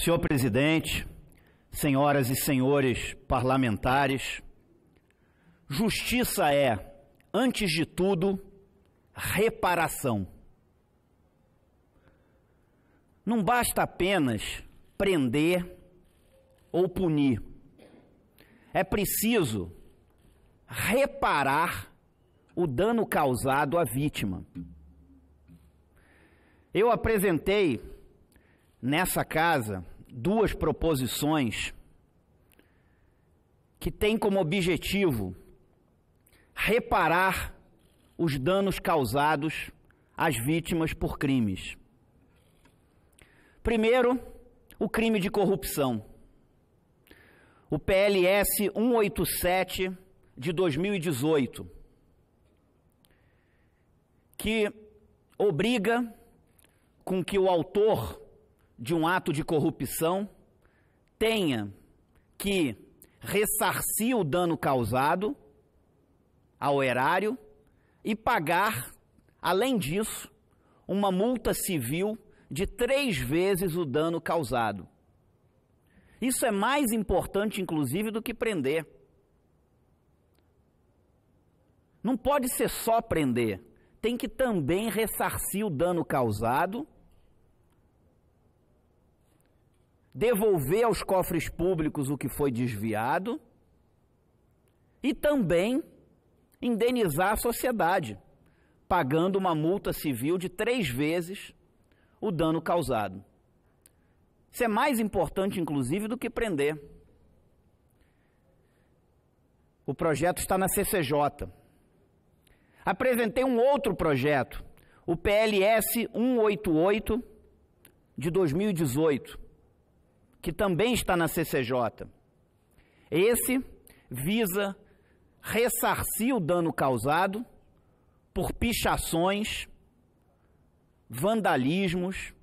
Senhor presidente, senhoras e senhores parlamentares, justiça é, antes de tudo, reparação. Não basta apenas prender ou punir. É preciso reparar o dano causado à vítima. Eu apresentei nessa casa duas proposições que têm como objetivo reparar os danos causados às vítimas por crimes. Primeiro, o crime de corrupção. O PLS 187 de 2018, que obriga com que o autor de um ato de corrupção tenha que ressarcir o dano causado ao erário e pagar, além disso, uma multa civil de 3 vezes o dano causado. Isso é mais importante, inclusive, do que prender. Não pode ser só prender, tem que também ressarcir o dano causado, devolver aos cofres públicos o que foi desviado e também indenizar a sociedade, pagando uma multa civil de 3 vezes o dano causado. Isso é mais importante, inclusive, do que prender. O projeto está na CCJ. Apresentei um outro projeto, o PLS 188 de 2018, que também está na CCJ. Esse visa ressarcir o dano causado por pichações, vandalismos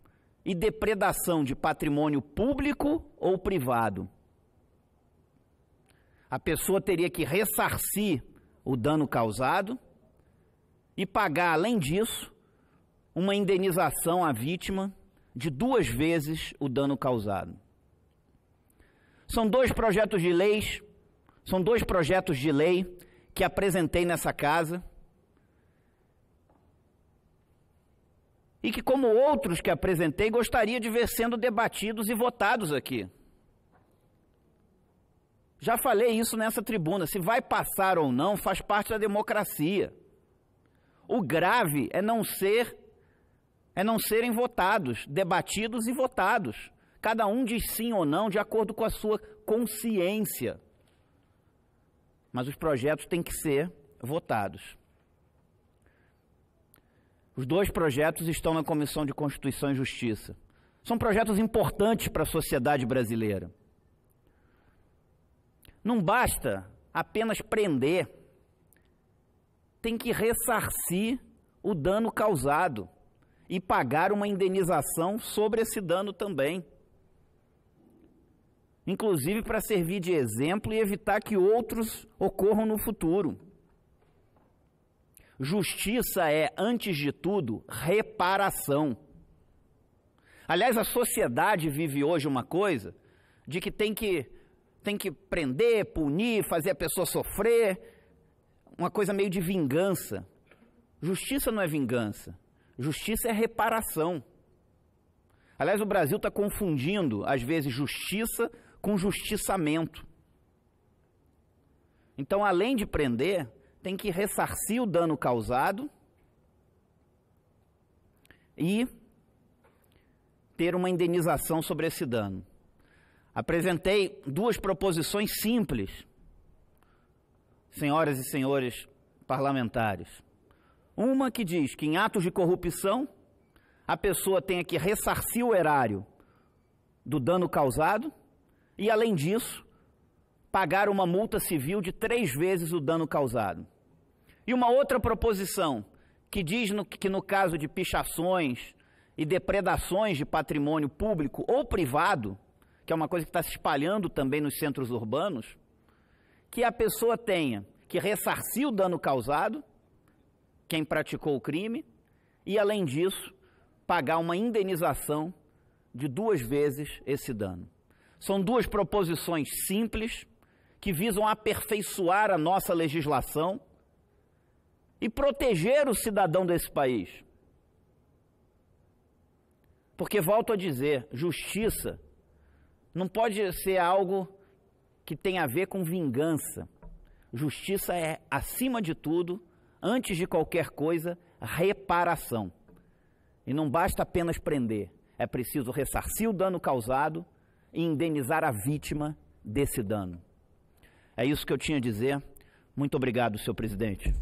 e depredação de patrimônio público ou privado. A pessoa teria que ressarcir o dano causado e pagar, além disso, uma indenização à vítima de 2 vezes o dano causado. São dois projetos de lei que apresentei nessa casa e que, como outros que apresentei, gostaria de ver sendo debatidos e votados aqui. Já falei isso nessa tribuna, se vai passar ou não faz parte da democracia. O grave é não serem votados, debatidos e votados. Cada um diz sim ou não de acordo com a sua consciência. Mas os projetos têm que ser votados. Os 2 projetos estão na Comissão de Constituição e Justiça. São projetos importantes para a sociedade brasileira. Não basta apenas prender, tem que ressarcir o dano causado e pagar uma indenização sobre esse dano também. Inclusive para servir de exemplo e evitar que outros ocorram no futuro. Justiça é, antes de tudo, reparação. Aliás, a sociedade vive hoje uma coisa de que tem que prender, punir, fazer a pessoa sofrer, uma coisa meio de vingança. Justiça não é vingança, justiça é reparação. Aliás, o Brasil está confundindo, às vezes, justiça com justiçamento. Então, além de prender, tem que ressarcir o dano causado e ter uma indenização sobre esse dano. Apresentei 2 proposições simples, senhoras e senhores parlamentares. Uma que diz que em atos de corrupção, a pessoa tenha que ressarcir o erário do dano causado e, além disso, pagar uma multa civil de 3 vezes o dano causado. E uma outra proposição que diz que no caso de pichações e depredações de patrimônio público ou privado, que é uma coisa que está se espalhando também nos centros urbanos, que a pessoa tenha que ressarcir o dano causado, quem praticou o crime, e, além disso, pagar uma indenização de 2 vezes esse dano. São 2 proposições simples que visam aperfeiçoar a nossa legislação e proteger o cidadão desse país. Porque, volto a dizer, justiça não pode ser algo que tenha a ver com vingança. Justiça é, acima de tudo, antes de qualquer coisa, reparação. E não basta apenas prender, é preciso ressarcir o dano causado e indenizar a vítima desse dano. É isso que eu tinha a dizer. Muito obrigado, senhor presidente.